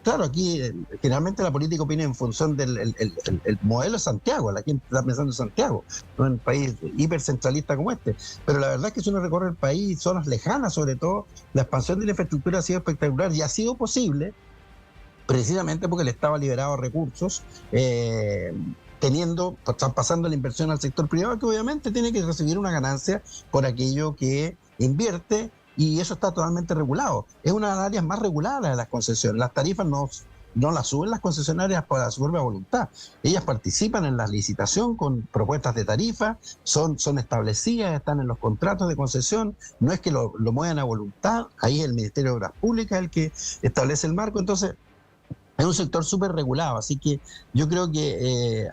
claro, aquí generalmente la política opina en función del el modelo de Santiago, la gente está pensando en Santiago, no en un país hipercentralista como este. Pero la verdad es que si uno recorre el país, zonas lejanas sobre todo, la expansión de la infraestructura ha sido espectacular y ha sido posible precisamente porque el Estado ha liberado recursos, pasando la inversión al sector privado, que obviamente tiene que recibir una ganancia por aquello que invierte, y eso está totalmente regulado. Es una de las áreas más reguladas de las concesiones. Las tarifas no las suben las concesionarias por su propia voluntad. Ellas participan en la licitación con propuestas de tarifa, son establecidas, están en los contratos de concesión, no es que lo muevan a voluntad, ahí es el Ministerio de Obras Públicas el que establece el marco. Entonces, es un sector súper regulado, así que yo creo que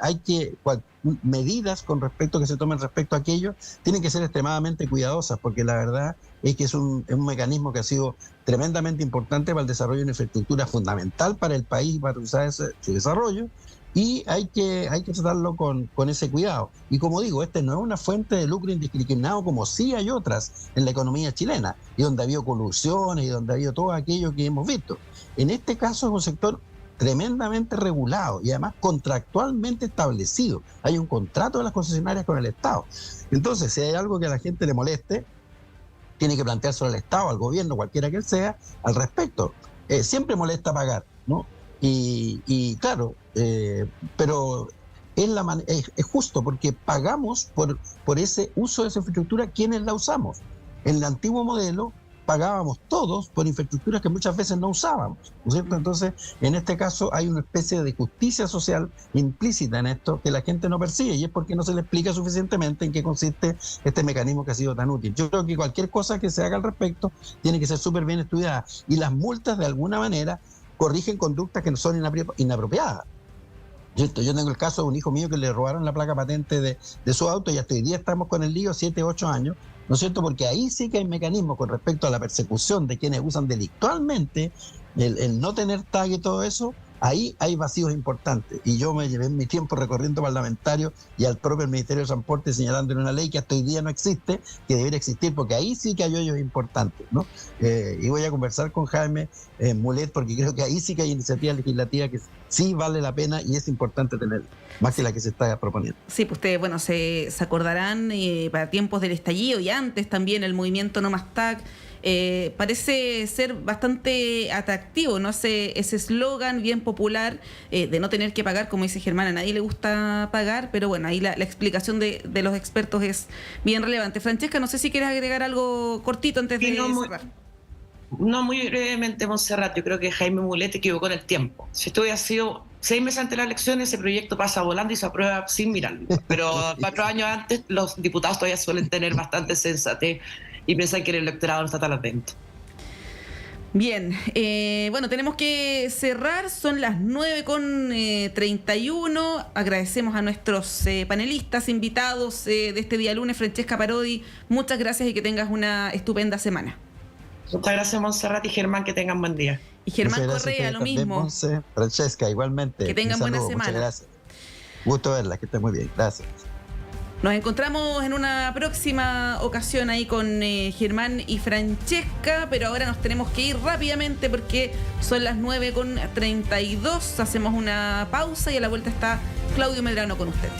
medidas que se tomen respecto a aquello tienen que ser extremadamente cuidadosas, porque la verdad es que es un mecanismo que ha sido tremendamente importante para el desarrollo de una infraestructura fundamental para el país y para su desarrollo, y hay que tratarlo con ese cuidado. Y como digo, este no es una fuente de lucro indiscriminado como sí hay otras en la economía chilena, y donde ha habido colusiones y donde ha habido todo aquello que hemos visto. En este caso es un sector tremendamente regulado y además contractualmente establecido. Hay un contrato de las concesionarias con el Estado. Entonces, si hay algo que a la gente le moleste, tiene que planteárselo al Estado, al gobierno, cualquiera que él sea, al respecto. Siempre molesta pagar, ¿no? Y claro, pero es justo porque pagamos por ese uso de esa infraestructura quienes la usamos. En el antiguo modelo pagábamos todos por infraestructuras que muchas veces no usábamos, ¿no es cierto? Entonces, en este caso hay una especie de justicia social implícita en esto que la gente no percibe, y es porque no se le explica suficientemente en qué consiste este mecanismo que ha sido tan útil. Yo creo que cualquier cosa que se haga al respecto tiene que ser súper bien estudiada, y las multas de alguna manera corrigen conductas que no son inapropiadas. Yo tengo el caso de un hijo mío que le robaron la placa patente de su auto, y hasta hoy día estamos con el lío, 7, 8 años, ¿no es cierto? Porque ahí sí que hay mecanismos con respecto a la persecución de quienes usan delictualmente el no tener tag y todo eso. Ahí hay vacíos importantes, y yo me llevé mi tiempo recorriendo parlamentario y al propio Ministerio de Transporte señalando en una ley que hasta hoy día no existe, que debería existir, porque ahí sí que hay hoyos importantes, ¿no? Y voy a conversar con Jaime Mulet, porque creo que ahí sí que hay iniciativas legislativas que sí vale la pena y es importante tener, más que la que se está proponiendo. Sí, pues ustedes, se acordarán para tiempos del estallido y antes también el movimiento No Más TAG, parece ser bastante atractivo, ¿no? Ese eslogan bien popular de no tener que pagar, como dice Germán, a nadie le gusta pagar, pero bueno, ahí la explicación de los expertos es bien relevante. Francesca, no sé si quieres agregar algo cortito antes de cerrar. No, muy brevemente, Montserrat, yo creo que Jaime Mulet equivocó en el tiempo. Si esto hubiera sido 6 meses antes de la elección, ese proyecto pasa volando y se aprueba sin mirarlo. Pero 4 años antes, los diputados todavía suelen tener bastante sensatez y piensan que el electorado no está tan atento. Bien, bueno, tenemos que cerrar, son las 9:31. Agradecemos a nuestros panelistas, invitados de este día lunes. Francesca Parodi, muchas gracias y que tengas una estupenda semana. Muchas gracias, Montserrat y Germán, que tengan buen día. Y Germán Correa, lo mismo. Francesca, igualmente. Que tengan buena semana. Muchas gracias. Gusto verla, que esté muy bien. Gracias. Nos encontramos en una próxima ocasión ahí con Germán y Francesca, pero ahora nos tenemos que ir rápidamente porque son las 9:32. Hacemos una pausa y a la vuelta está Claudio Medrano con ustedes.